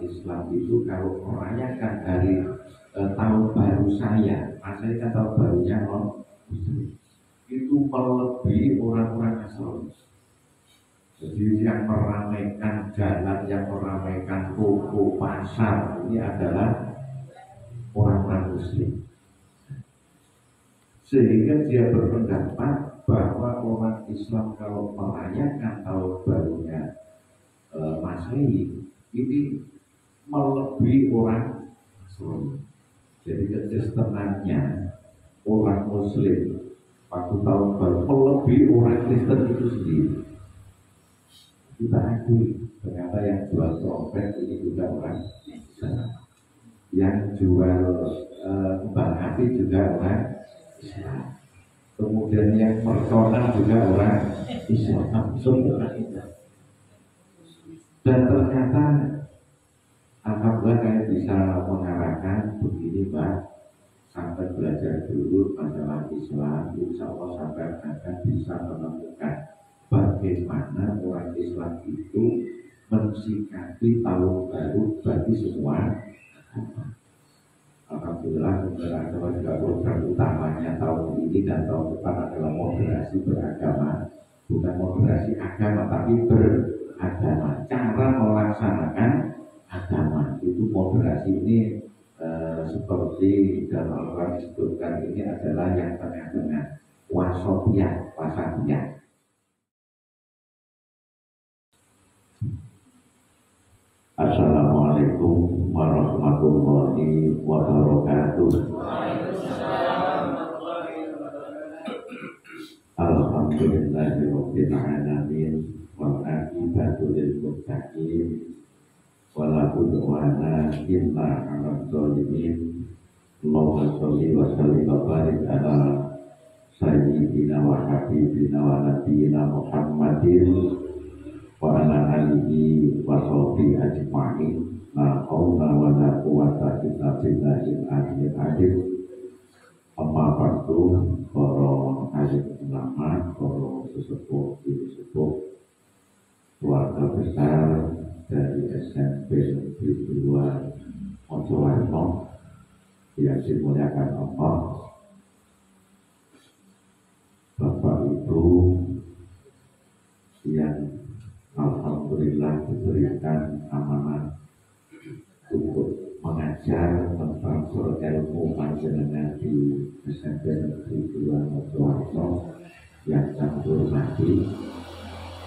Islam itu kalau merayakan hari tahun baru saya kan tahun barunya itu melebihi orang-orang Nasrani. Jadi yang meramaikan jalan, yang meramaikan toko, pasar ini adalah orang-orang Muslim. Sehingga dia berpendapat bahwa orang Islam kalau merayakan tahun barunya Masehi ini melebihi orang Nasrani. Jadi kekristenannya orang Muslim waktu tahun baru melebihi orang Kristen itu sendiri. Kita akui ternyata yang jual trompet ini juga orang Islam, yang jual kembang api juga orang Islam, kemudian yang mercona juga orang Islam, semua Islam. Dan ternyata alhamdulillah saya bisa mengarahkan begini Mbak, sampai belajar dulu masalah Islam, insya Allah sampai akan bisa menemukan bagaimana orang Islam itu mensikapi tahun baru bagi semua agama. Alhamdulillah beberapa juga program utamanya tahun ini dan tahun depan adalah moderasi beragama, bukan moderasi agama tapi beragama. Cara melaksanakan agama itu moderasi ini seperti dalam Al-Quran disebutkan ini adalah yang tengah-tengah, wasatiyah. Assalamualaikum warahmatullahi wabarakatuh. Alhamdulillahirabbil alamin wal aqibatu lil muttaqin wala udwana illa 'alal zalimin. Allahumma shalli wa sallim wa barik ala sayyidina wa habibina wa nabiyina Muhammadin wa ala alihi wa sahbihi ajma'in. La haula wa la quwwata illa billahil aliyyil azim. Amma ba'du, para alim ulama, para sesepuh, keluarga besar dari SMP Negeri 2 Mojowarno yang dimuliakan Allah, Bapak Ibu yang alhamdulillah diberikan amanah untuk mengajar tentang ilmu panjenengan di SMP Negeri 2 Mojowarno yang saya hormati,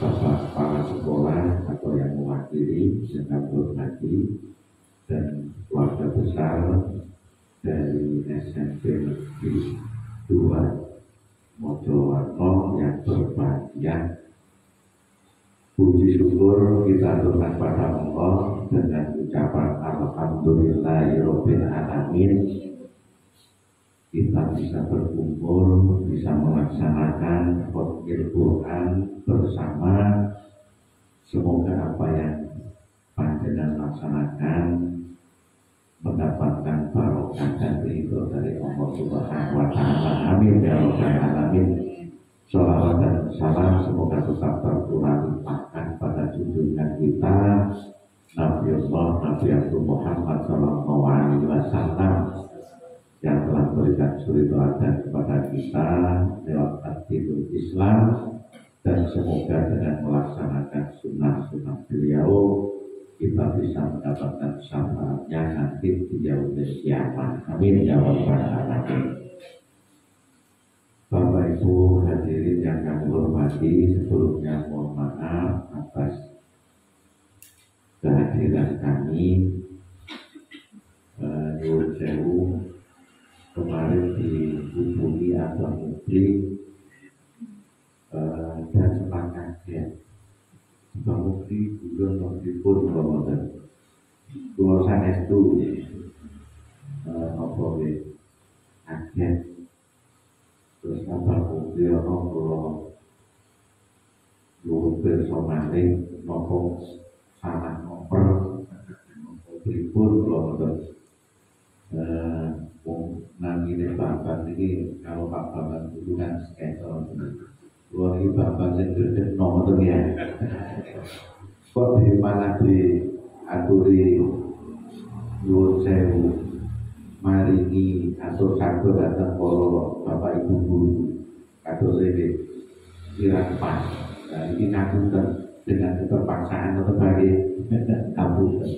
Bapak kepala sekolah atau yang mewakili yang saya hormati, dan keluarga besar dari SMP Negeri 2 Mojowarno yang berbahagia. Puji syukur kita aturkan pada Allah dengan ucapan alhamdulillahirabbil alamin. Kita bisa berkumpul, bisa melaksanakan khotbah Quran bersama. Semoga apa yang panjenengan laksanakan mendapatkan barokah dan ridho dari Allah Subhanahu wa taala. Amin ya rabbal alamin. Sholawat dan salam semoga tetap tercurah limpahkan pada junjungan kita Nabiullah Muhammad sallallahu alaihi wasallam yang telah memberikan suri teladan kepada kita lewat Adilul Islam, dan semoga dengan melaksanakan sunnah-sunnah beliau kita bisa mendapatkan syafaatnya nanti di yaumul kiamat. Amin ya rabbal alamin. Bapak Ibu hadirin yang kami hormati, sebelumnya mohon maaf atas kehadiran kami nyuwun sewu kemarin dihubungi atau mukti dan sempat kaget. Sebab mukti bulan noktipun Ramadan Kulo sanestu apa kaget. Terus kabar mukti ono kulo luwih pirsa malih napa salah ngoper pripun kulo terus nangine bapak ini, kalau Pak Bambang itu kan sketsa kulo iki bapak sing gredhekno ngoten ya. Kok malah diaturi maringi atau satu datang poro bapak ibu guru atau sini kirang pas. Nah, ini ngapunten dengan keterpaksaan atau bagi ngapunten.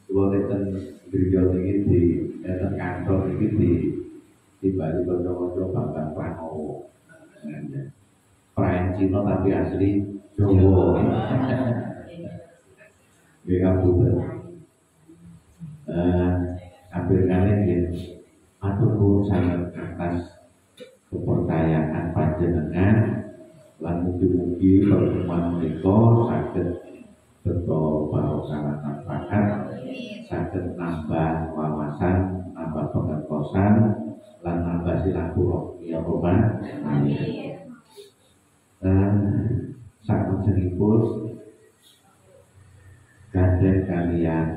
Kalau kita gereja ini di kantor ini di Bali Bondo Bambang Pranowo, perayaan Cina tapi asli Jawa. Di ngapunten. Hampir kalian ya, atur sangat atas kepercayaan panjenengan, lan mugi-mugi pertemuan menika saged beto barokah manfaat, saged nambah wawasan, nambah pengertosan, lan nambah silaturahmi ya Roman. Amin. Saklajengipun gandeng kalian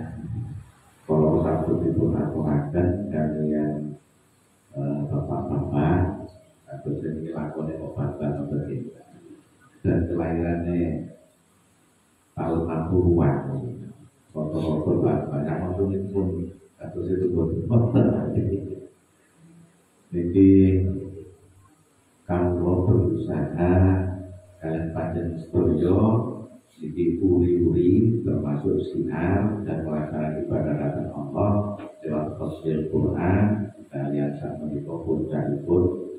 kalau satu dipun aturaken kalian bapak-bapak atau seni lakone obatan begini dan kelahirannya tahun 60-an foto-foto banyak maksudnya pun atau situ foto jadi kalau berusaha kalian panjang studio jadi uri-uri termasuk sinar dan melaksanakan ibadah datang Allah lewat tafsir Quran kalian sama di pun cari pun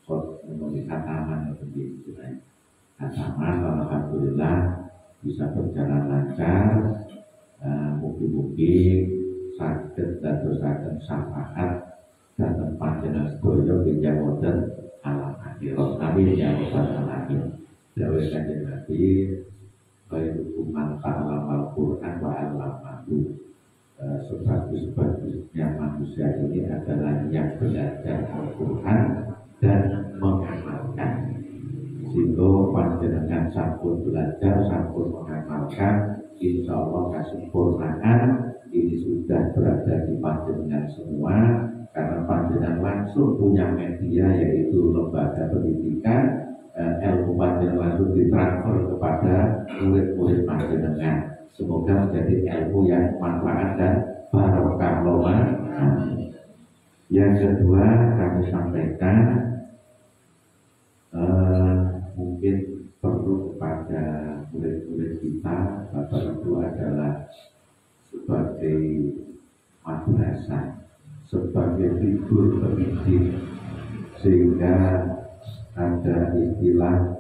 memenuhi khataman begitu khataman alhamdulillah bisa berjalan lancar. Mugi-mugi saged dadosaken syafaat dhateng panjenengan sedaya kinjeng wonten alam akhirat. Amin ya rabbal alamin. Dawuh Kanjeng Nabi, khairukum man ta'allama al-Qur'an wa 'allamahu. Sebagus-bagusnya manusia ini adalah yang belajar Al-Quran dan mengamalkan. Sehingga panjenengan sampun belajar, sampun mengamalkan, insya Allah kesempurnaan ini sudah berada di panjenengan semua. Karena panjenengan langsung punya media yaitu lembaga pendidikan. Ilmu panjenengan langsung ditransfer kepada murid-murid panjenengan. Semoga menjadi ilmu yang manfaat dan barokah loma. Yang kedua kami sampaikan mungkin perlu kepada murid-murid kita Bapak Ibu adalah sebagai madrasah, sebagai figur pendidik, sehingga ada istilah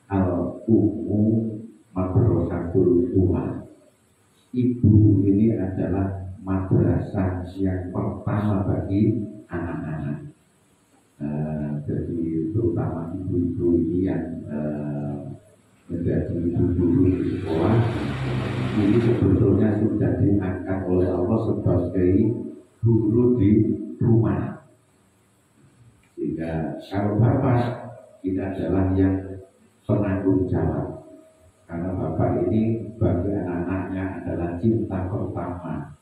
al-ummu madrasatul umma. Ibu ini adalah madrasah yang pertama bagi anak-anak. Jadi terutama ibu-ibu ini yang menjadi ibu-ibu di sekolah ini sebetulnya sudah diangkat oleh Allah sebagai guru di rumah. Sehingga kalau bapak ini adalah yang penanggung jawab, karena bapak ini bagi anak-anaknya adalah cinta pertama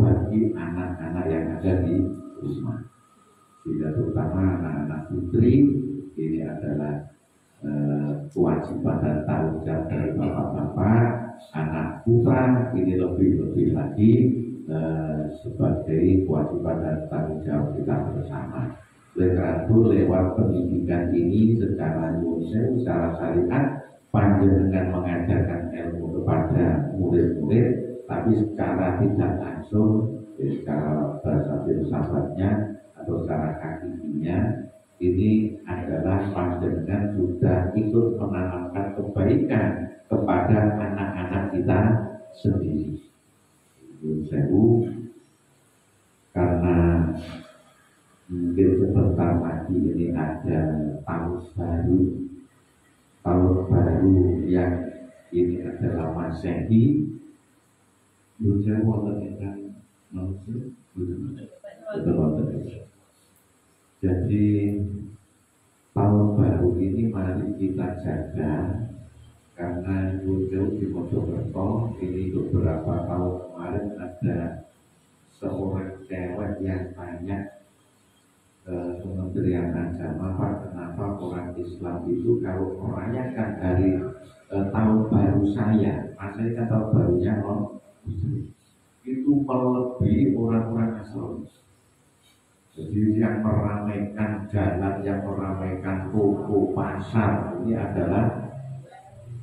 bagi anak-anak yang ada di rumah. Sehingga terutama anak-anak putri ini adalah kewajiban dan tanggung jawab dari bapak-bapak. Anak putra ini lebih-lebih lagi sebagai kewajiban dan tanggung jawab kita bersama. Oleh karena itu lewat pendidikan ini secara Indonesia, secara syariat panjenengan mengajarkan ilmu kepada murid-murid, tapi secara tidak langsung, secara bahasa filsafatnya atau secara hakikinya ini adalah panjenengan sudah ikut menanamkan kebaikan kepada anak-anak kita sendiri. Sewu, karena mungkin sebentar lagi ini ada tahun baru yang ini adalah Masehi. Saya wonten manusia, jadi tahun baru ini mari kita jaga, karena jauh di Mojokerto ini beberapa tahun kemarin ada seorang cewek yang tanya Kementerian Agama, Pak, kenapa orang Islam itu kalau merayakan hari tahun baru saya, maksudnya tahun barunya Muslim. itu melebihi orang-orang Nasrani. Jadi yang meramaikan jalan, yang meramaikan toko pasar ini adalah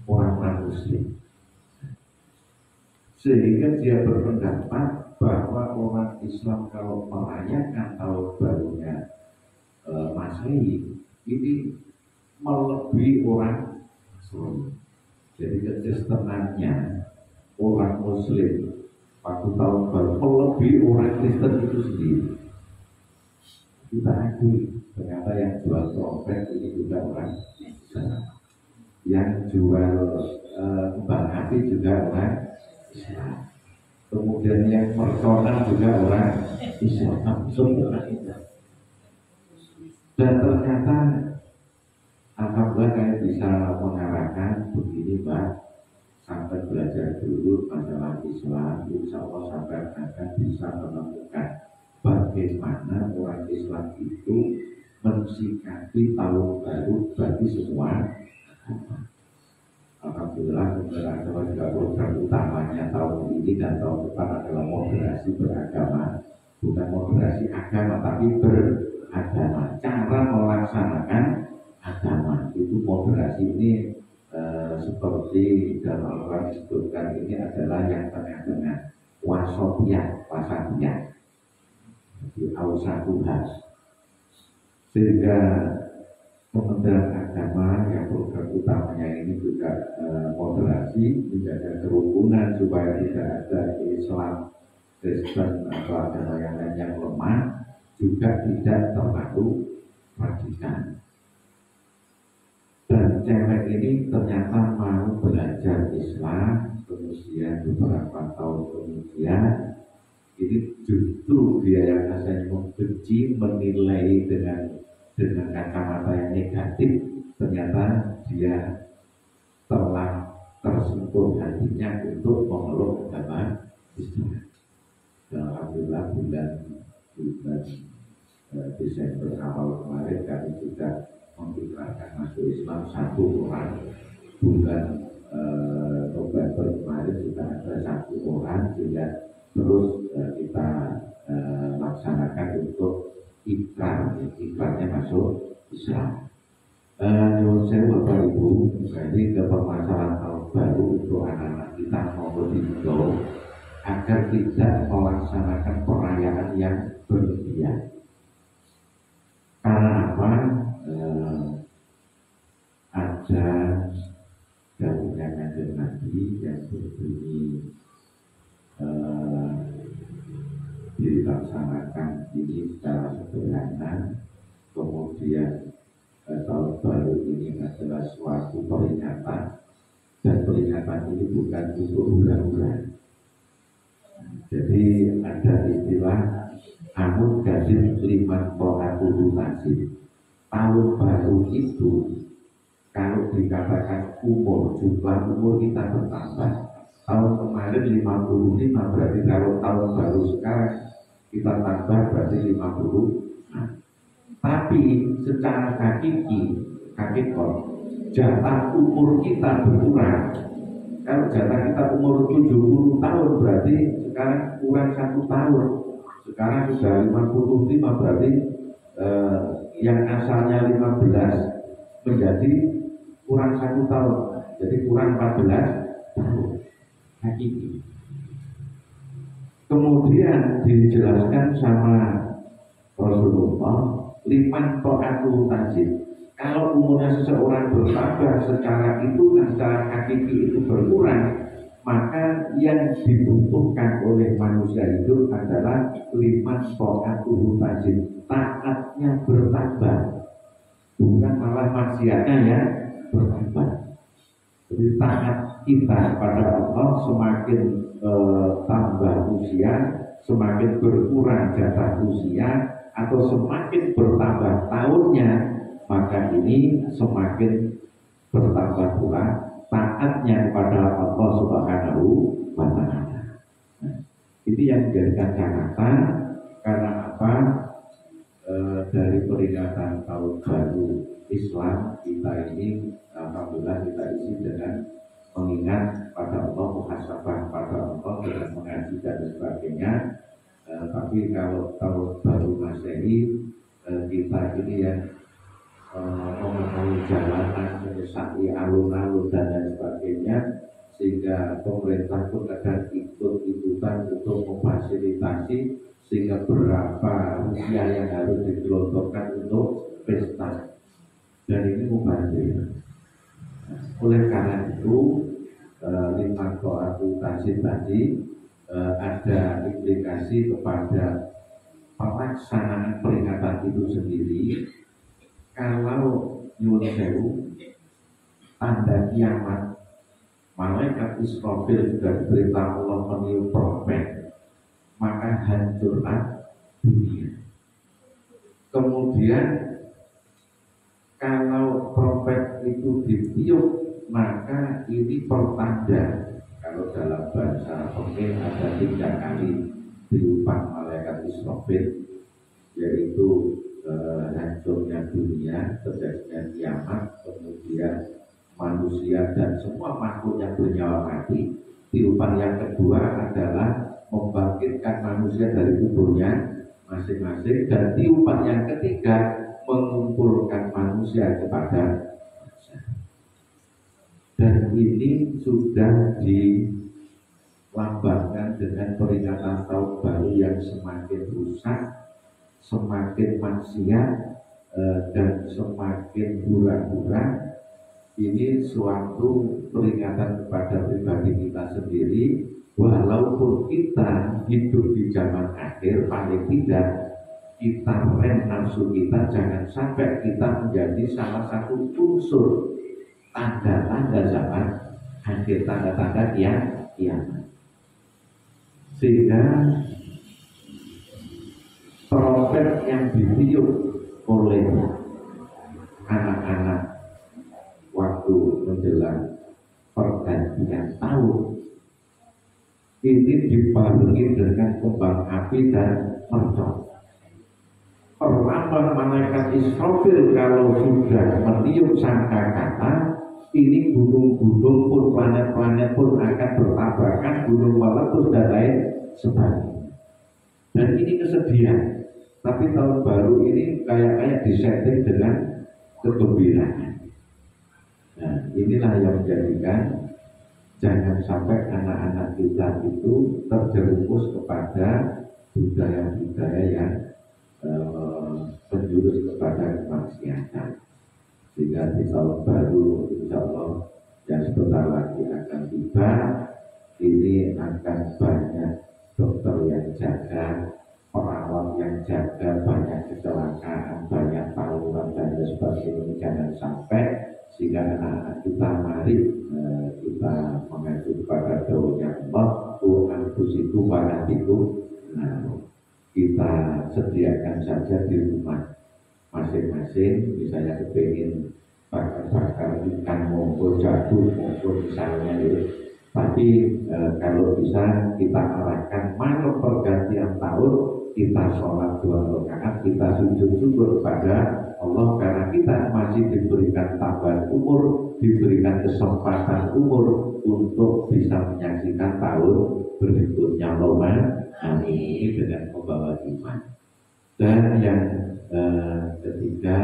orang-orang Muslim. Sehingga dia berpendapat bahwa orang Islam kalau merayakan tahun barunya Masehi ini melebihi orang Nasrani. Jadi kekristenannya orang Muslim waktu tahun baru melebihi orang Kristen itu sendiri. Kita akui ternyata yang jual trompet ini juga orang Islam, yang jual kembang api juga orang Islam, kemudian yang mercona juga orang Islam, semua Islam. Dan ternyata alhamdulillah saya bisa mengarahkan begini Pak, sampai belajar dulu masalah Islam, insya Allah sampai akan bisa menemukan bagaimana orang Islam itu mensikapi tahun baru bagi semua agama. Alhamdulillah pemerintah agama juga program utamanya tahun ini dan tahun depan adalah moderasi beragama, bukan moderasi agama tapi beragama. Cara melaksanakan agama itu moderasi ini seperti dalam Al-Quran disebutkan ini adalah yang tengah-tengah, wasopiyah, wasatiyah, di awsatuhas. Sehingga Kementerian Agama yang program utamanya ini juga moderasi, menjaga kerukunan supaya tidak ada Islam, Kristen atau agama yang lain yang lemah, juga tidak terlalu radikal. Dan cewek ini ternyata mau belajar Islam, kemudian beberapa tahun kemudian ini justru dia yang rasanya membenci, menilai dengan kacamata yang negatif, ternyata dia telah tersentuh hatinya untuk memeluk agama Islam. Dan alhamdulillah bulan Desember awal kemarin kami juga mengikrarkan masuk Islam satu orang. Bulan November kemarin juga ada satu orang, sehingga terus kita laksanakan untuk ikrarnya masuk Islam. Saya Bapak Ibu, jadi ke permasalahan tahun baru untuk anak-anak kita maupun Indo agar tidak melaksanakan perayaan yang berlebihan. Karena apa? Ada dawuhnya Kanjeng Nabi yang berbunyi dilaksanakan ini secara sederhana, kemudian tahun baru ini adalah suatu peringatan, dan peringatan ini bukan untuk hura-hura. Jadi ada istilah Amud Gasim Liman To'atuhu Nasib. Tahun baru itu kalau dikatakan umur, jumlah umur kita bertambah. Tahun kemarin 55, berarti kalau tahun baru sekarang kita tambah berarti 50. Tapi secara hakikot jatah umur kita berkurang. Kalau jatah kita umur 70 tahun berarti sekarang kurang 1 tahun. Sekarang sudah 55, berarti yang asalnya 15 menjadi kurang 1 tahun. Jadi kurang 14 tahun. Hakiki. Kemudian dijelaskan sama Rasulullah, liman to'atu tajid. Kalau umurnya seseorang bertambah secara itu dan secara hakiki itu berkurang, maka yang dibutuhkan oleh manusia itu adalah liman to'atu tajid. Taatnya bertambah, bukan malah maksiatnya ya bertambah. Jadi taat kita pada Allah semakin tambah usia, semakin berkurang jatah usia, atau semakin bertambah tahunnya, maka ini semakin bertambah pula taatnya kepada Allah Subhanahu wa Ta'ala. Nah, ini yang dijadikan catatan. Karena apa? Dari peringatan tahun baru Islam kita ini alhamdulillah kita isi dengan mengingat pada Allah, muhasabah pada Allah, dengan mengaji dan sebagainya. Tapi kalau tahun baru Masehi kita ini yang memenuhi jalanan, menyesali alun-alun dan lain sebagainya, sehingga pemerintah pun kadang ikut-ikutan untuk memfasilitasi sehingga berapa rupiah yang harus digelontorkan untuk pesta, dan ini mubazir. Oleh karena itu lima koordinasi tadi ada implikasi kepada pelaksanaan peringatan itu sendiri. Kalau nyuwun sewu tanda kiamat, malaikat Israfil juga diberitahu Allah meniup trompet, maka hancurlah dunia. Kemudian kalau trompet itu ditiup, maka ini pertanda. Kalau dalam bahasa Oke ada 3 kali tiupan malaikat Israfil, yaitu hancurnya dunia, terjadinya kiamat, kemudian manusia dan semua makhluk yang bernyawa mati. Tiupan yang kedua adalah membangkitkan manusia dari kuburnya masing-masing, dan tiupan yang ketiga mengumpulkan manusia kepada manusia. Dan ini sudah dilambangkan dengan peringatan tahun baru yang semakin rusak, semakin maksiat, dan semakin hura-hura. Ini suatu peringatan kepada pribadi kita sendiri, walaupun kita hidup di zaman akhir, paling tidak kita rem nafsu kita, jangan sampai kita menjadi salah satu unsur tanda-tanda zaman akhir, tanda-tanda kiamat. Sehingga trompet yang ditiup oleh anak-anak waktu menjelang pergantian tahun ini dibarengi dengan kembang api dan mercon. Pertama malaikat Israfil kalau sudah meniup sangkakala, ini gunung-gunung pun, planet-planet pun akan bertabrakan, gunung meletus dan lain sebagainya. Dan ini kesedihan. Tapi tahun baru ini kayak disetting dengan kegembiraan. Nah, inilah yang menjadikan jangan sampai anak-anak kita itu terjerumus kepada budaya-budaya yang menjurus kepada kemaksiatan. Sehingga di tahun baru insya Allah yang sebentar lagi akan tiba, ini akan banyak dokter yang jaga, perawat yang jaga, banyak kecelakaan, banyak tawuran dan sebagainya. Jangan sampai, sehingga anak-anak kita mari kita mengacu kepada doanya Allah, Tuhan kusiku wanatiku. Nah, kita sediakan saja di rumah masing-masing, misalnya kepingin bakar-bakar ikan, monggo jadul, monggo misalnya itu. Tapi kalau bisa kita arahkan malam pergantian tahun, kita sholat 2 rakaat, kita sujud syukur kepada Allah karena kita masih diberikan tambahan umur, diberikan kesempatan umur untuk bisa menyaksikan tahun berikutnya. Amin. Ini dengan membawa iman. Dan yang ketiga,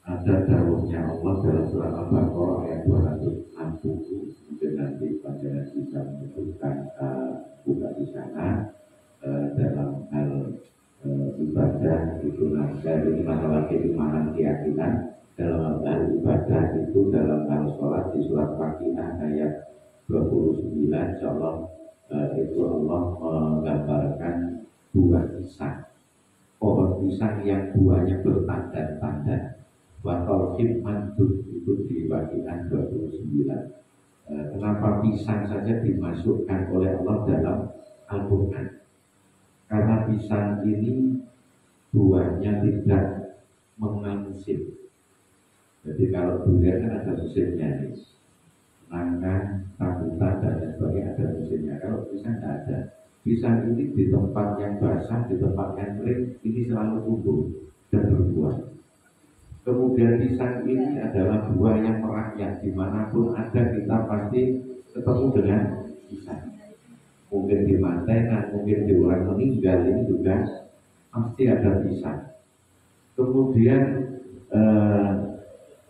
ada dawuhnya Allah dalam surat Al-Baqarah ayat 260. Mungkin nanti panjenengan bisa menyebutkan buka di sana. Dalam hal ibadah itu nanti ini masalah keimanan, keyakinan. Dalam hal ibadah itu, dalam hal sholat di surat Waqiah ayat 29, insyaallah itu Allah menggambarkan buah pisang, pohon pisang yang buahnya bertanda-tanda. Wakal mandud itu di Waqiah 29. Kenapa pisang saja dimasukkan oleh Allah dalam Al-Quran? Karena pisang ini buahnya tidak mengenal musim. Jadi kalau durian kan ada musimnya nih, nangka, rambutan dan lain sebagainya ada musimnya. Kalau pisang tidak ada. Pisang ini di tempat yang basah, di tempat yang kering, ini selalu tumbuh dan berbuah. Kemudian pisang ini adalah buah yang merakyat, dimanapun ada kita pasti ketemu dengan pisang. mungkin di mantenan, mungkin di orang meninggal, ini juga pasti ada pisang. Kemudian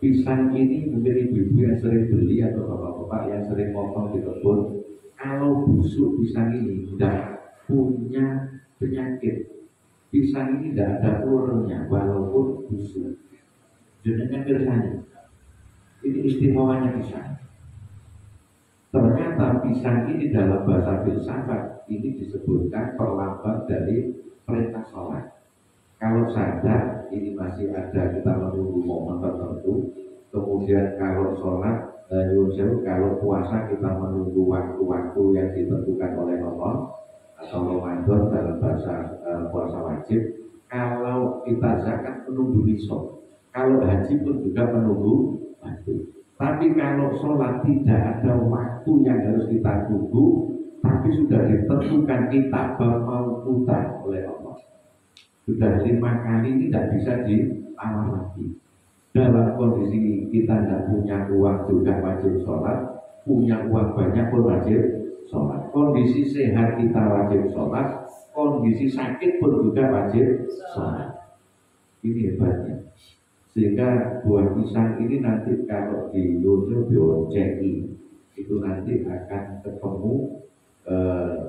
pisang ini mungkin ibu-ibu yang sering beli atau bapak-bapak yang sering potong di kebun, kalau busuk pisang ini tidak punya penyakit, pisang ini tidak ada ularnya walaupun busuk. Jenengan kersane, ini istimewanya pisang. Ternyata pisang ini dalam bahasa filsafat ini disebutkan perlambang dari perintah sholat. Kalau sadar ini masih ada, kita menunggu momen tertentu. Kemudian kalau sholat, kalau puasa kita menunggu waktu-waktu yang ditentukan oleh Allah atau Ramadan dalam bahasa puasa wajib. Kalau kita zakat menunggu nisab, kalau haji pun juga menunggu waktu. Tapi kalau sholat tidak ada waktu yang harus kita tunggu, tapi sudah ditentukan kita mau putar oleh Allah. Sudah 5 kali tidak bisa ditawar lagi. Dalam kondisi kita tidak punya uang juga wajib sholat, punya uang banyak pun wajib sholat. Kondisi sehat kita wajib sholat, kondisi sakit pun juga wajib sholat. Ini hebatnya. Sehingga buah pisang ini nanti kalau di YouTube CI itu nanti akan ketemu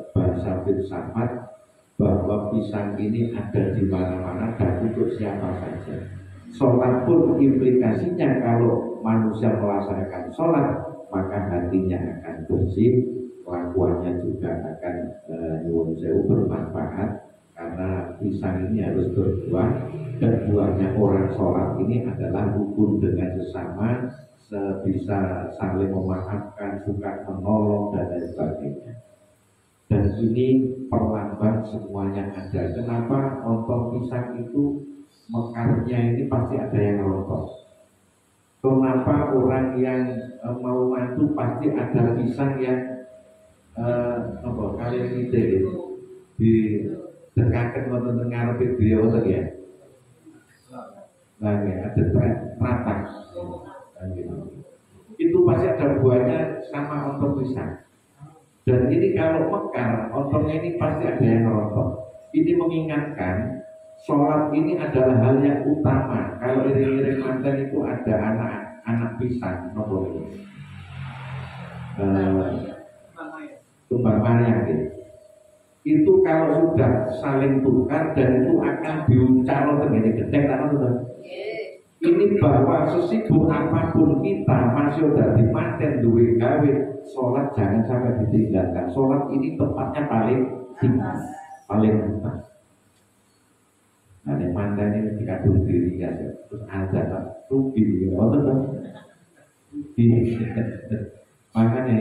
bahasa filsafat bahwa pisang ini ada di mana-mana dan untuk siapa saja. Sholat pun implikasinya kalau manusia melaksanakan sholat maka hatinya akan bersih, kelakuannya juga akan nyuwun sewu bermanfaat karena pisang ini harus berbuah dan buahnya orang sholat ini adalah rukun dengan sesama, bisa saling memaafkan, suka menolong dan lain sebagainya. Dan ini perlambang semuanya ada. Kenapa ontong pisang itu mekarnya ini pasti ada yang rontok? Kenapa orang yang mau mantu pasti ada pisang yang kalian ide di dekatkan wonten ngarepe beliau wonten ya? Nah ya, ada teratak. Itu pasti ada buahnya sama ontong pisang. Dan ini kalau mekar, ontongnya ini pasti ada yang rontok. Ini mengingatkan sholat ini adalah hal yang utama. Kalau iring-iring manten itu ada anak pisang, nopo ini. Tumbang Maryam itu kalau sudah saling tukar dan itu akan diuncalo terjadi gedek, tak nonton. Ini bahwa sesibuk apapun kita masih udah dimanten duwe gawe, sholat jangan sampai ditinggalkan. Sholat ini tempatnya paling atas. Nah, yang manten ini dikabur diri ya, terus ada rugi, makanya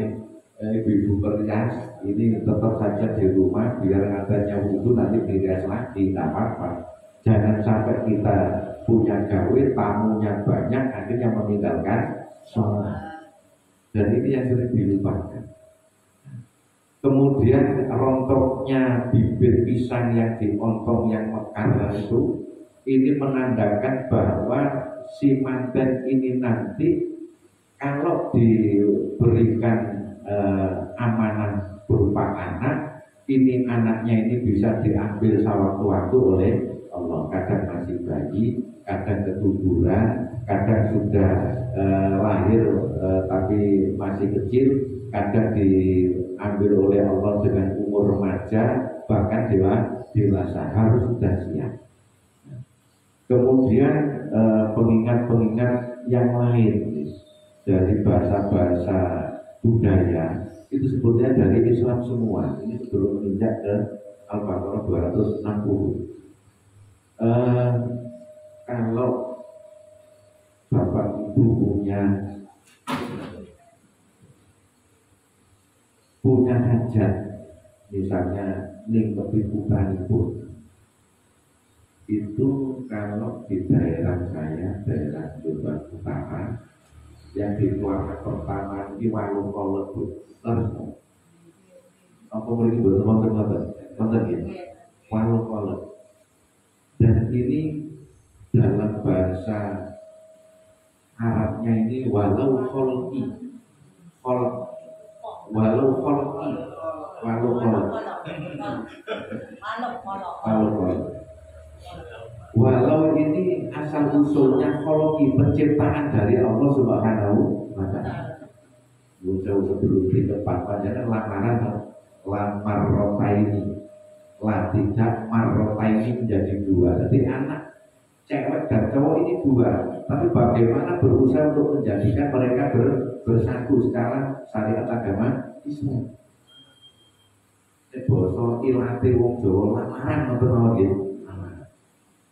ibu-ibu berhias ini tetap saja di rumah biar adanya wudhu nanti dirias lagi, tak apa-apa. Jangan sampai kita punya gawe, tamunya banyak, akhirnya meninggalkan sholat. Dan ini yang sering dilupakan. Kemudian rontoknya bibit pisang yang diontong yang mekar itu, ini menandakan bahwa si manten ini nanti kalau diberikan amanah berupa anak, ini anaknya ini bisa diambil sewaktu-waktu oleh Allah. Kadang masih bayi, kadang ketuburan, kadang sudah lahir tapi masih kecil, kadang diambil oleh Allah dengan umur remaja, bahkan dewasa, harus sudah siap. Kemudian pengingat-pengingat yang lain dari bahasa-bahasa budaya itu sebetulnya dari Islam semua. Ini sebelum menginjak ke Al-Baqarah 260. Kalau bapak ibu punya hajat, misalnya ning lebih putraniku, itu kalau di daerah saya, daerah Jawa Utara, yang dikeluarkan pertama di Walung Kolot terus apa boleh buat teman-teman ya, Walung Kolot. Dan ini dalam bahasa Arabnya ini walau kholqi, walau kholqi, Walau ini asal usulnya koloki penciptaan dari Allah Subhanahu wa Ta'ala. Jauh sebelum di depan panjangnya lamar rotaini, tidak marrotaini menjadi dua. Jadi anak cewek dan cowok ini dua, tapi bagaimana berusaha untuk menjadikan mereka bersatu secara syariat agama Islam. Boso ilate wong Jawa lamaran ngoten mawon.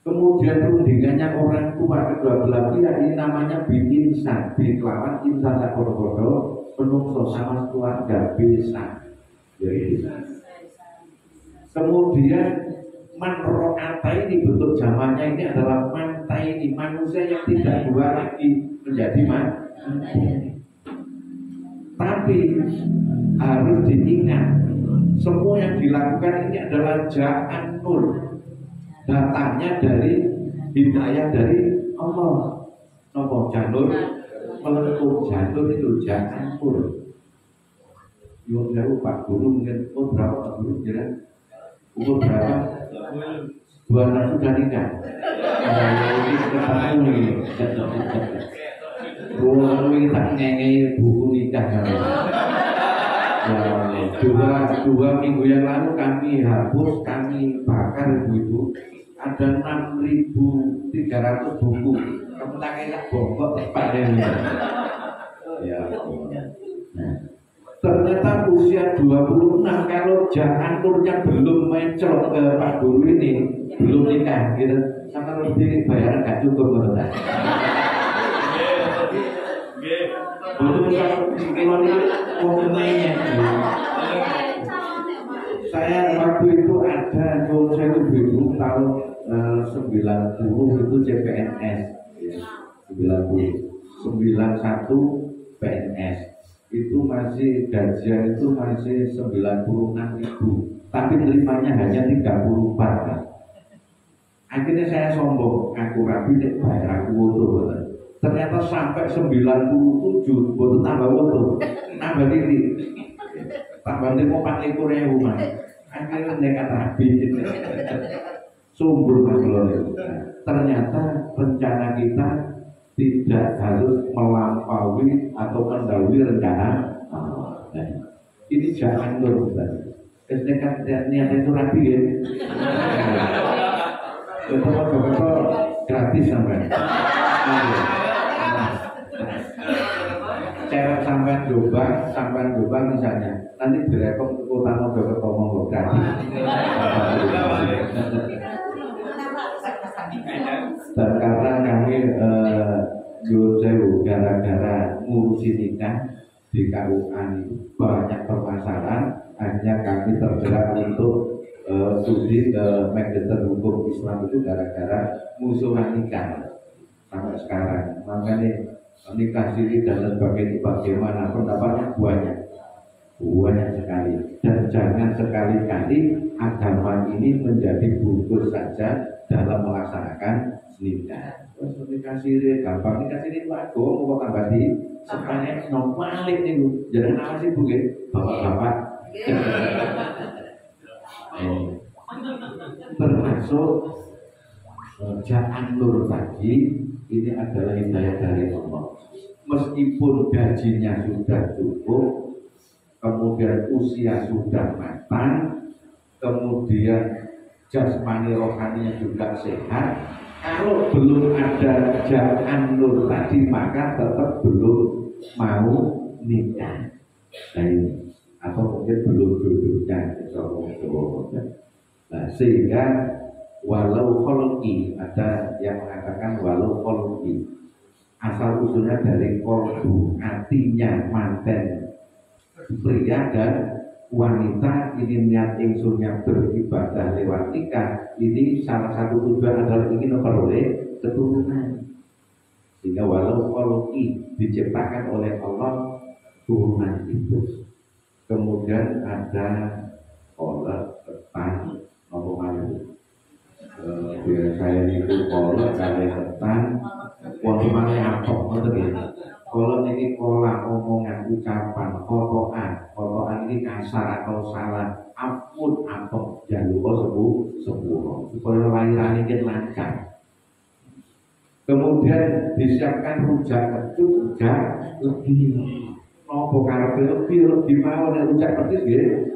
Kemudian perundingannya orang tua kedua belah pihak ini namanya binsan, kelawan insan sakodo-kodo penungso sama keluarga binsan. Jadi kemudian manroata ini bentuk zamannya ini adalah mantai ini, manusia yang tidak dua lagi menjadi mantai. Tapi harus diingat, semua yang dilakukan ini adalah ja'an nur, datangnya dari hidayah dari Allah. Nopo janur meletup, janur itu ja'an nur. Yung jauh Pak Guru mungkin berapa Pak Guru kira? Umur berapa? 2 anak sudah nikah. Ini ketemu ini. Ruang ini tak ngengei buku nikah kami. Dua minggu yang lalu kami hapus, kami bakar ibu-ibu. Ada 6.300 buku. Kamu tak kayak bongkok tepat ini. Ya. Ternyata usia 26 kalau jangan turnya belum mencrot ke Pak Guru ini, belum nikah gitu, sama lebih bayaran gak cukup menurut saya. Betul kalau ini momennya. Saya waktu itu ada saya itu tahun 90 itu CPNS, 91 PNS. Itu masih gajian itu masih 96.000, tapi nerimanya hanya 34 kan. Akhirnya saya sombong, aku rapi deh bayar aku woto. Ternyata sampai 97 woto tambah woto, tambah diri, tambah diri mau 4.000 rumah. Akhirnya nekat rapi, sumber mas lho. Ternyata rencana kita tidak harus melampaui atau mendahului rencana Allah. Ini jangan nur kan niat itu rapi ya. Betul-betul gratis sampai. Cewek sampai Jombang misalnya, nanti direkom ke kota Mojokerto ngomong gratis. Dan karena kami jauh gara-gara ngurusi nikah di KUA itu banyak permasalahan, akhirnya kami tergerak untuk studi ke Magister Hukum Islam itu gara-gara musuhan nikah sampai sekarang. Makanya nikah siri dan sebagainya bagaimana pendapatnya banyak sekali, dan jangan sekali-kali agama ini menjadi bungkus saja dalam melaksanakan nikah. Terus nikah siri gampang, nikah siri itu agama mau tambah di sepanjang normalik nih bu, jangan apa sih bu bapak-bapak. Termasuk ja'an nur tadi ini adalah hidayah dari Allah. Meskipun gajinya sudah cukup, kemudian usia sudah matang, kemudian jasmani rohaninya juga sehat, kalau belum ada ja'an nur tadi maka tetap belum mau nikah. Nah ini, atau mungkin belum jodohnya. Nah sehingga walau kholqi, ada yang mengatakan walau kholqi, asal usulnya dari kolbu, artinya manten pria dan wanita ini niat ingsunnya beribadah lewat nikah. Ini salah satu tujuan adalah ingin memperoleh keturunan, sehingga walau kholqi diciptakan oleh Allah turunan itu. Kemudian ada kolak ketan nopo malu. Biasanya itu kolak kali ketan, wontenane apok ngoten nggih. Kolak niki kolak omongan ucapan, fotoan ini kasar atau salah, ampun atau jalur sepuluh supaya lahiran ini lancar. Kemudian disiapkan rujak kecut, rujak lebih nopo karepe lebih mawon rujak pedis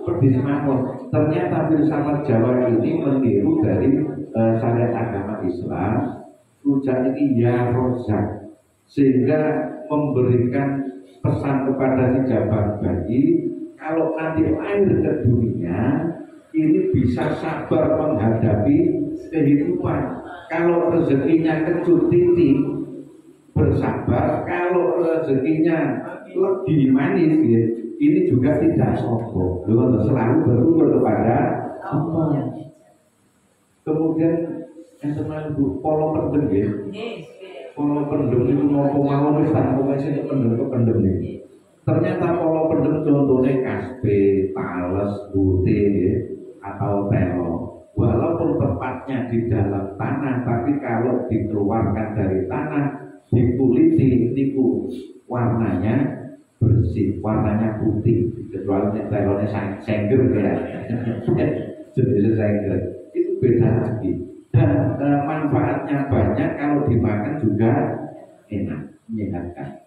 pedis mawon. Ternyata filsafat Jawa ini meniru dari syariat agama Islam. Rujak ini ya rozak, sehingga memberikan pesan kepada si jabat bayi kalau nanti lahir ke dunia ini bisa sabar menghadapi kehidupan. Kalau rezekinya kecut titik bersabar, kalau rezekinya lebih manis ya, ini juga tidak sombong, selalu bersyukur kepada Allah. Kemudian yang selalu polo pendem ya, polo pendem itu mau wis tak komisi pendem ini. Ternyata polo pendem contohnya kaspe, tales, putih ya, atau telo. Walaupun tempatnya di dalam tanah, tapi kalau dikeluarkan dari tanah, dikuliti, itu warnanya bersih, warnanya putih. Kecuali telurnya sengger ya, jenis sengger itu beda lagi. Dan manfaatnya banyak, kalau dimakan juga enak, menyehatkan.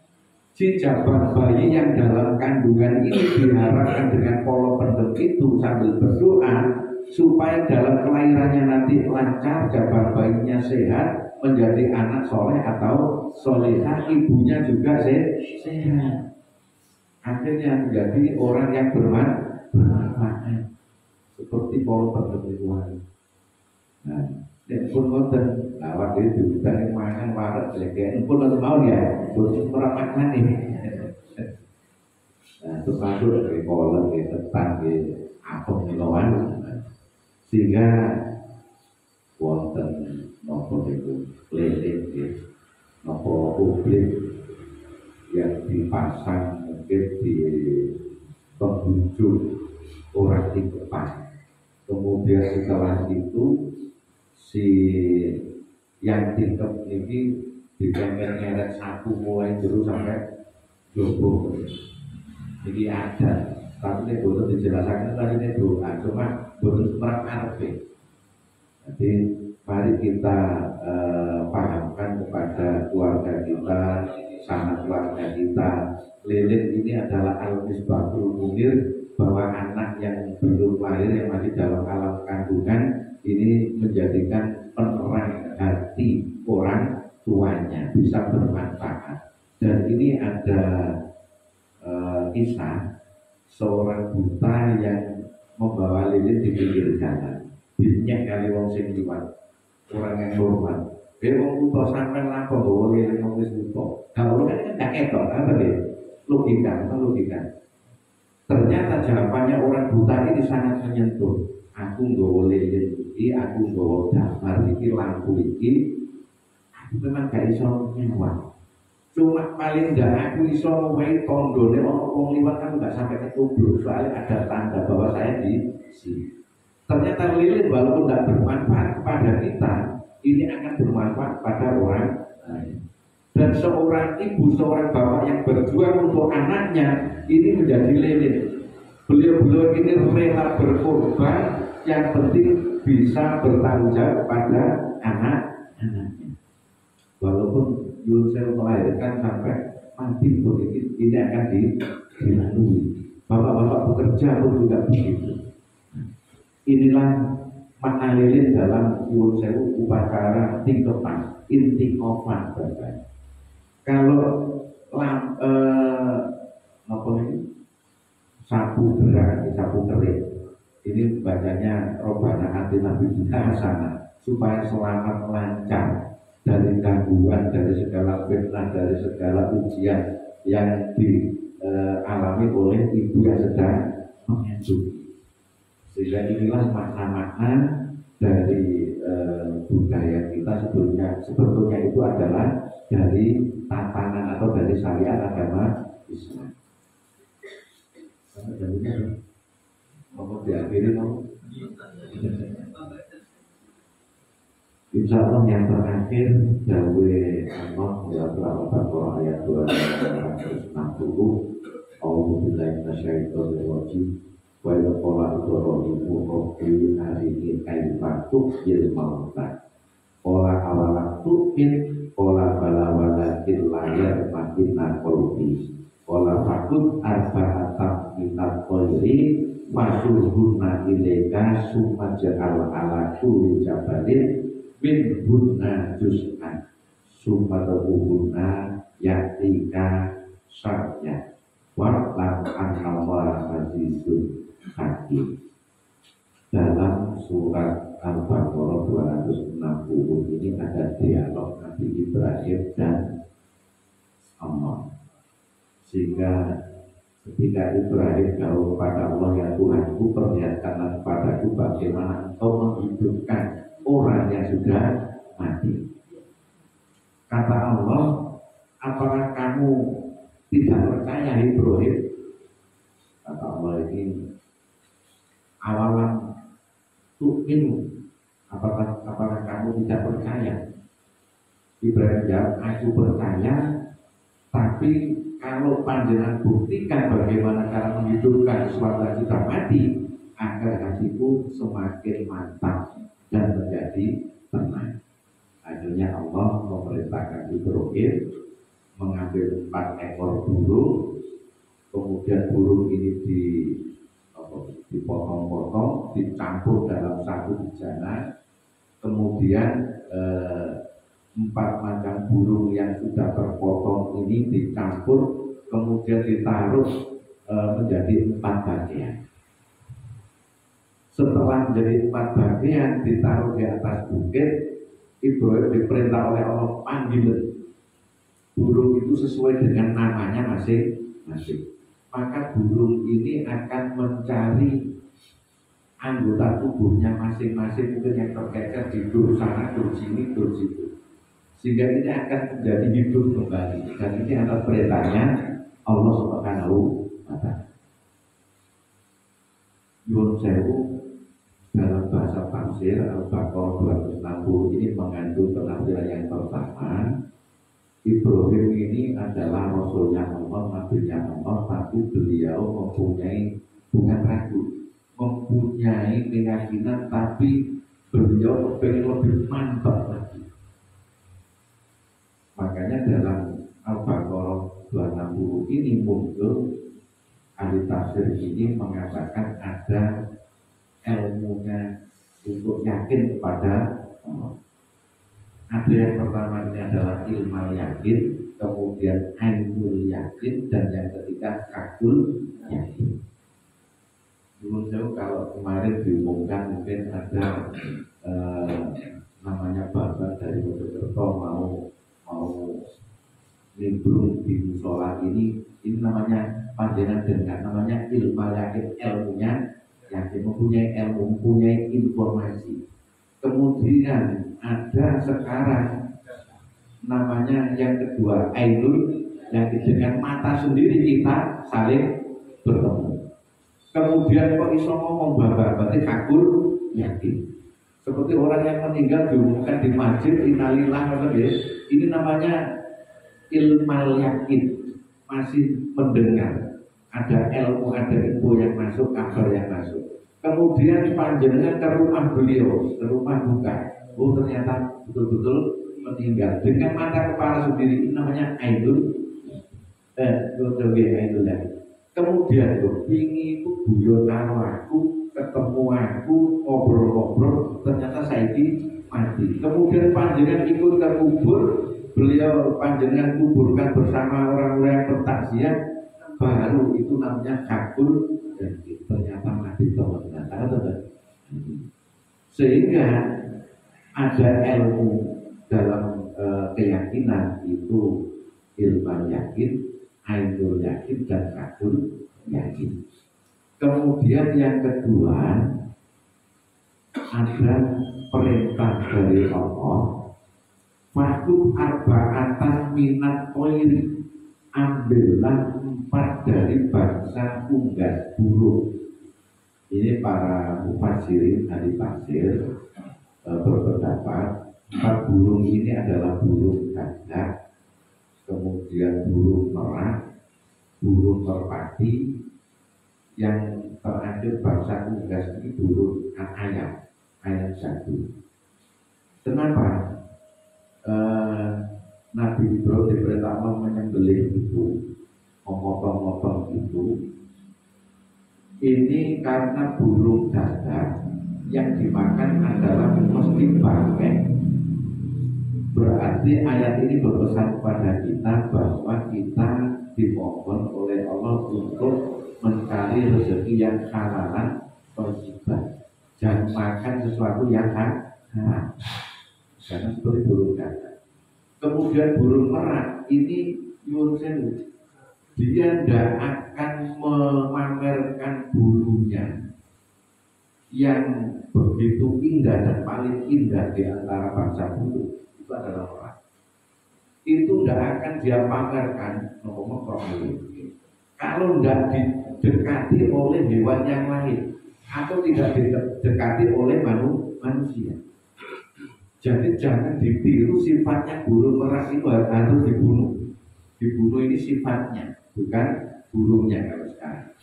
Si jabat bayi yang dalam kandungan ini diharapkan dengan polo pendem itu sambil berdoa supaya dalam kelahirannya nanti lancar, jabat bayinya sehat, menjadi anak soleh atau solehah, ibunya juga sehat. Akhirnya menjadi orang yang bermanfaat seperti polo pendem itu. Nah, dan pun konten awak itu dari makan warak lagi pun untuk mau ya untuk merapakan ini. Nah, termasuk dari kolom dari tetang dari apel miloan, sehingga wonten nopo itu lele nopo publik yang dipasang mungkin di penghujung orang di depan. Kemudian setelah itu si yang tingkat ini dikembang-kembang satu mulai dulu sampai 20. Jadi ada, tapi ini boleh dijelaskan tadi ini doa, cuma boleh semerap Jadi mari kita pahamkan kepada keluarga kita, sanak keluarga kita, lilin ini adalah al-misbahul munir, bahwa anak yang belum lahir yang masih dalam alam kandungan ini menjadikan penerang hati orang tuanya, bisa bermanfaat. Dan ini ada kisah seorang buta yang membawa lilin di pinggir jalan, dinyak kali wong sing liwat, orang yang normal. Dia wong buta sampai lapor bahwa lilin wong wis buta. Kalau kan tak etok, apa dia? Logika. Ternyata jawabannya orang buta ini sangat menyentuh. Aku nggawa lilin iki, aku nggawa damar iki, lampu iki, aku memang gak iso nyewak. Cuma paling gak aku iso ngomongin tondone orang liwat, aku gak sampai ketubruk soalnya ada tanda bahwa saya di sini. Ternyata lilin walaupun gak bermanfaat kepada kita, ini akan bermanfaat pada orang lain. Dan seorang ibu, seorang bapak yang berjuang untuk anaknya, ini menjadi lilin. Beliau ini rela berkorban, yang penting bisa bertanggung jawab pada anak-anaknya. Walaupun Yusuf melahirkan sampai mati pun ini akan dilalui. Bapak-bapak bekerja pun juga begitu. Inilah makna lilin dalam Yusuf upacara tingkepan, intikofan bapak. Kalau sapu gerak, sapu kering, ini bacanya Robbana atina fid dunya hasanah, supaya selamat lancar dari gangguan, dari segala fitnah, dari segala ujian yang dialami oleh ibu yang sedang mengandung. Sehingga inilah makna-makna dari budaya kita sebetulnya itu adalah dari tatanan atau dari syariat agama Islam. Mau diakhiri mau? Insya Allah yang terakhir dawe Allah ya Al-Baqarah ayat 260. A'udzubillahi minasyaitonir rajim. tuhyil mauta. Qala awalam tu'min qala bala walakin layar makinna qalbi. Qala fakut arba'atam minat qoyri masurhunna ilaika summa ja'al ala kulli jabalin min hunna juz'an summa tabuhunna yatika syarya wa'lam annallaha azizun hakim. Dalam surat Al-Baqarah 260 ini ada dialog Nabi Ibrahim dan Allah. Sehingga ketika Ibrahim jauh pada Allah, ya Tuhanku, perlihatkanlah kepadaku bagaimana Engkau menghidupkan orang yang sudah mati. Kata Allah, apakah kamu tidak percaya Ibrahim? Kata Allah ini, awalam tu'minu, apakah kamu tidak percaya? Ibrahim jawab, aku percaya, tapi kalau panjenengan buktikan bagaimana cara menghidupkan sesuatu yang sudah mati, agar hatiku semakin mantap dan menjadi tenang. Akhirnya Allah memerintahkan Ibrahim mengambil 4 ekor burung, kemudian burung ini dipotong-potong, dicampur dalam satu bejana, kemudian 4 macam burung yang sudah terpotong ini dicampur, kemudian ditaruh menjadi 4 bagian. Setelah menjadi 4 bagian ditaruh di atas bukit, Ibrahim diperintah oleh Allah panggil burung itu sesuai dengan namanya masing-masing. Maka burung ini akan mencari anggota tubuhnya masing-masing, mungkin yang terkecer di dur sana, dur sini, dur situ, sehingga ini akan menjadi hidup kembali. Dan ini adalah perintahnya Allah Subhanahu wa Ta'ala. Yun Sewu dalam bahasa tafsir Al-Baqarah 260 ini mengandung penafsiran yang pertama. Ibrahim ini adalah Rasulnya Allah, Nabinya Allah, tapi beliau mempunyai, bukan ragu, mempunyai keyakinan, tapi beliau ingin lebih mantap lagi. Makanya dalam Al-Baqarah 260 ini muncul ahli tafsir ini mengatakan ada ilmunya untuk yakin kepada Allah. Ada yang pertama ini adalah ilmu yakin, kemudian ainul yakin, dan yang ketiga kakul yakin. Dulu saya kalau kemarin diumumkan mungkin ada namanya bapak dari Mojokerto mau nimbrung di musola ini namanya panjenengan dengan namanya ilmu yakin, ilmunya yakin, mempunyai ilmu, mempunyai informasi. Kemudian ada sekarang namanya yang kedua ainul, yang dengan mata sendiri kita saling bertemu. Kemudian kok iso ngomong bapak, berarti kakul yakin. Seperti orang yang meninggal diumumkan di masjid innalillah, ini namanya ilmu yakin, masih mendengar, ada ilmu, ada info yang masuk, kabar yang masuk. Kemudian panjenengan ke rumah beliau, ke rumah duka, oh ternyata betul-betul meninggal dengan mata kepala sendiri, ini namanya ainul ainul. Kemudian ini itu guyon karo aku, ketemu aku, ngobrol-ngobrol, ternyata saya mati. Kemudian panjenengan ikut ke kubur, beliau panjenengan kuburkan bersama orang-orang yang bertakziah, baru itu namanya kakul dan ternyata mati ternyata. Sehingga ada ilmu dalam keyakinan itu ilmu yakin, ainul yakin, dan kakul yakin. Kemudian yang kedua ada perintah dari Allah, fakut arba'atan minat toiri, ambillah 4 dari bangsa unggas burung. Ini para mufassirin ahli tafsir berpendapat 4 burung ini adalah burung gagak, kemudian burung merak, burung merpati, yang terakhir bangsa unggas ini burung ayam. ayat 1. Kenapa Nabi Ibrahim diperintah Allah menyembelih itu, memotong-motong itu? Ini karena burung gagak yang dimakan adalah mesti bangkai. Berarti ayat ini berpesan kepada kita bahwa kita dimohon oleh Allah untuk mencari rezeki yang halalan thayyibah. Jangan makan sesuatu yang haram. Karena seperti burung gagak. Kemudian burung merak ini yunsen, dia tidak akan memamerkan bulunya yang begitu indah dan paling indah di antara bangsa bulu. Itu adalah orang. Itu tidak akan dia pamerkan kalau tidak didekati oleh hewan yang lain atau tidak didekati oleh manusia. Jadi jangan ditiru sifatnya burung merak itu harus dibunuh. Dibunuh ini sifatnya, bukan burungnya kalau sekarang.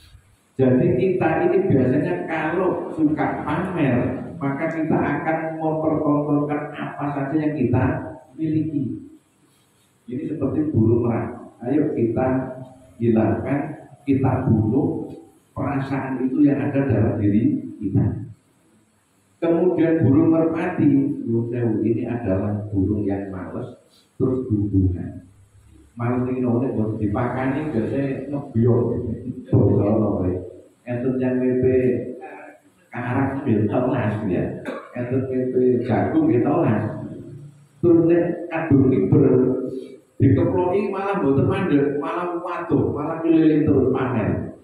Jadi kita ini biasanya kalau suka pamer, maka kita akan mempertontonkan apa saja yang kita miliki. Ini seperti burung merak. Ayo kita hilangkan, kita bunuh perasaan itu yang ada dalam diri kita. Kemudian burung merpati, ini adalah burung yang males, terus hubungan. Males ini oleh buat dipakani biasanya ngebiok, bosol entut yang pepe karak itu tolas ya, entut pepe jagung itu tolas. Terus kadung ini dikeploi malah boten mandek, malah waduh, malah keliling terus panen.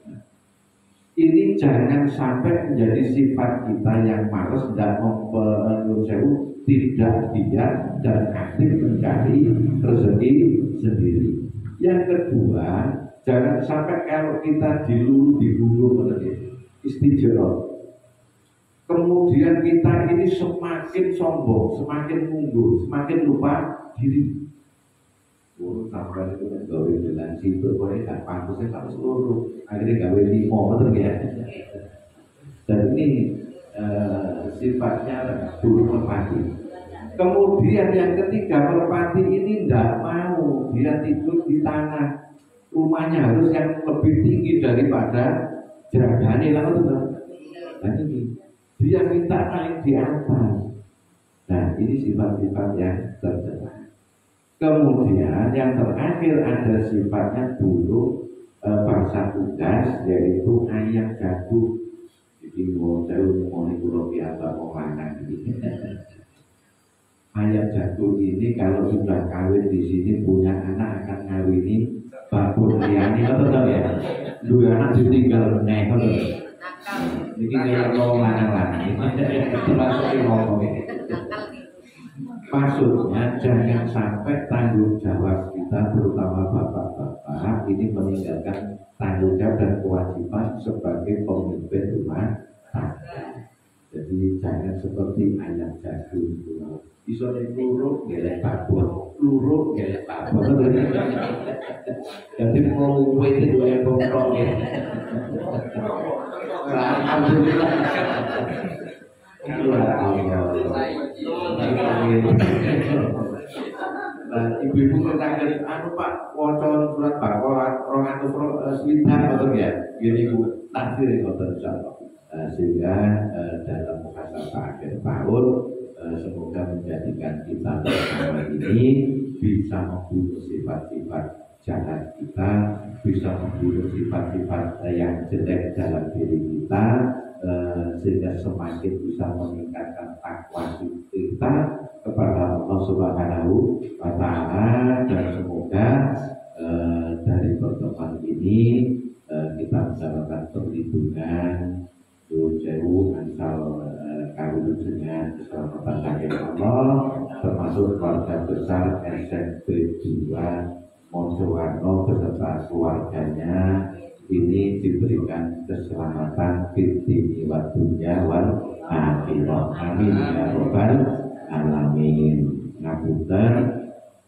Ini jangan sampai menjadi sifat kita yang malas dan tidak giat dan aktif mencari rezeki sendiri. Yang kedua, jangan sampai kalau kita dihulu istijroh. Kemudian kita ini semakin sombong, semakin mundur, semakin lupa diri. Sampai itu kan gawe bilang situ, boleh gak pantasnya tak seluruh, akhirnya gawe 5, betul ya. Dan ini sifatnya burung merpati. Kemudian yang ketiga, merpati ini tidak mau dia tidur di tanah, rumahnya harus yang lebih tinggi daripada jeragane lah betul. Nah ini dia minta naik di atas. Nah ini sifat-sifat yang tercela. Kemudian yang terakhir ada sifatnya burung bangsa tugas, yaitu ayam jago. Jadi saya mau pulau biasa mau lanang ini. Ayam jago ini kalau sudah kawin di sini punya anak akan ngawini babon liani, betul ya? Dua anak ditinggal betul. Ini kayak mau lanang-lanang ini termasuk ngomong ini. Maksudnya jangan sampai tanggung jawab kita terutama bapak-bapak ini meninggalkan tanggung jawab dan kewajiban sebagai pemimpin rumah tangga. Jadi jangan seperti ayam jago. Iso luruk gelek babon, luruk gelek babon. Jadi mau itu yang pokok ya. Alhamdulillah. Nah, ibu-ibu katakan, anu Pak, wocon surat Baqarah 200 betul ya? Gini Bu, takdir ngoten insyaallah. Sehingga dalam muhasabah akhir tahun semoga menjadikan kita bersama ini bisa membunuh sifat-sifat jahat kita, bisa membunuh sifat-sifat yang jelek dalam diri kita, sehingga semakin bisa meningkatkan takwa kita kepada Allah Subhanahu wa Ta'ala. Dan semoga dari pertemuan ini kita mendapatkan perlindungan jauh asal kawulungan keselamatan dari Allah, termasuk keluarga besar SMP 2 Monsowarno beserta keluarganya ini diberikan keselamatan fitni wa dunya wal akhirah. Amin ya rabbal alamin. Ngapunten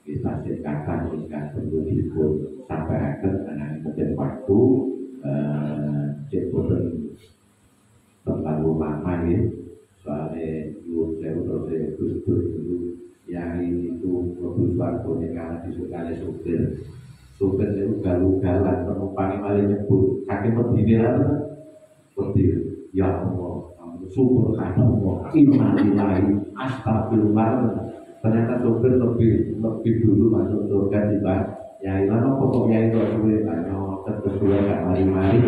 kita singkatkan ingkang perlu dipun sampaikan anak mungkin waktu cek boten terlalu lama ya. soalnya nyuwun sewu terus Gus-dur itu yang itu lebih warga karena disukani supir itu galu-galan penumpangnya malah nyebut saking pedihnya lah pedih ya Allah syukur karena Allah innalillahi astagfirullah. Ternyata supir lebih dulu masuk surga dibanding ya ilmu pokoknya itu suwe banyak kedua gak mari-mari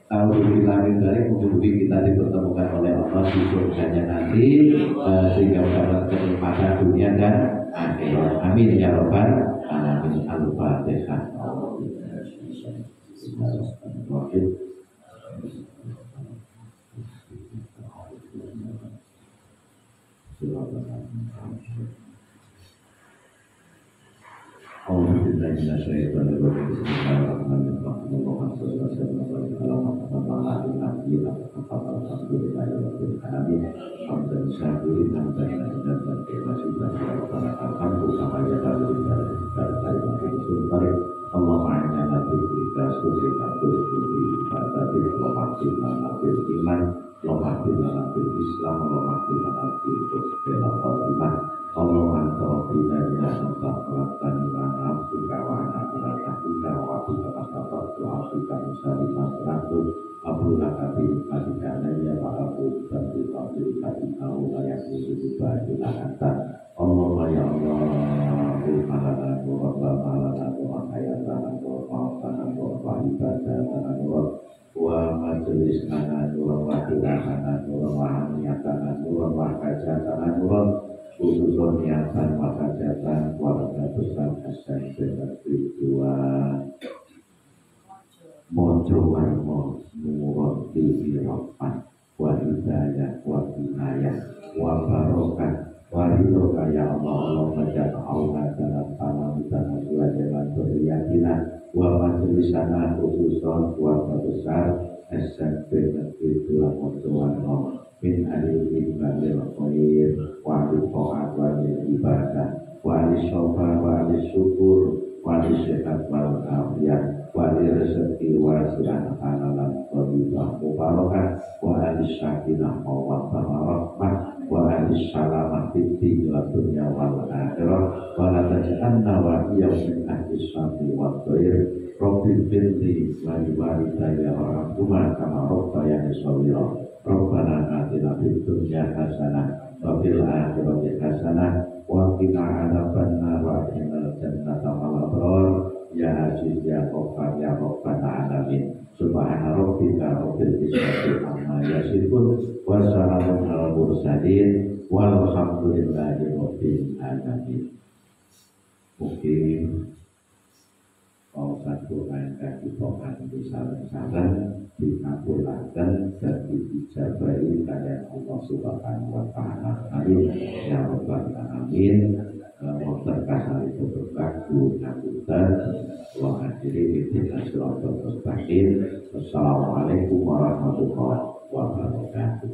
tahu bilangin dari menghubungi kita dipertemukan oleh Allah di surganya nanti sehingga mendapat kenikmatan dunia dan akhirat. Amin ya robbal alamin. Al-Fatihah. Allah antara bidanya entah pelaksan dengan Afrika warna bila Afrika waktu kata-kata Afrika Musari Masratu Abu Lakabi Adikana ya Pak Abu Bantu Abu Kati Tahu Layak Usul Bajulah Antar Allah ya Allah Malana Wa Malana Wa Hayatana Wa Maafana Wa Ibadana Wa Majelis Nana Wa Wakilahana Wa Mahaniatana Wa Mahkajatana Wa khususun niatan makajatan keluarga besar SMP Negeri 2 Mojo Warmo Nuwon Tiwirapan wa hidayah wa inayah wa barokah wa ridhoka ya Allah Allah maja'alna dalam salam dan jalan beriyatina wa majelisana khususun keluarga besar SMP Negeri 2 Mojo Warmo min alil ibadil khair wa al-ta'at wa al-ibadah wa al-syofa wa al-syukur wa al-syihat wa al-afiyah wa al-rezeki wa al-halalan thabibah mubarakah wa al-syakinah wa al-rahmah wa al-salamah fid-din wa dunya wal akhirah wa la taj'alna wa iyyakum min ahli syami wa khair rabbil birri wa walidayya warhamhuma kama rabbayani shaghira Rabbana atina fid dunya hasanah wa fil akhirati hasanah wa qina adzabannar wa qina jannata wal abrar ya aziz ya ghaffar ya rabbal alamin subhana rabbika rabbil izzati amma yasifun wa salamun alal mursalin walhamdulillahi rabbil alamin. Mungkin satu angka dipokan di saran-saran dikabulkan dan dijabai kalian Allah Subhanahu wa Ta'ala. Amin ya rabbal alamin. Wonten kasari berkatu ngapunten wa akhiri bidzikri siratal mustaqim. Wassalamualaikum warahmatullahi wabarakatuh.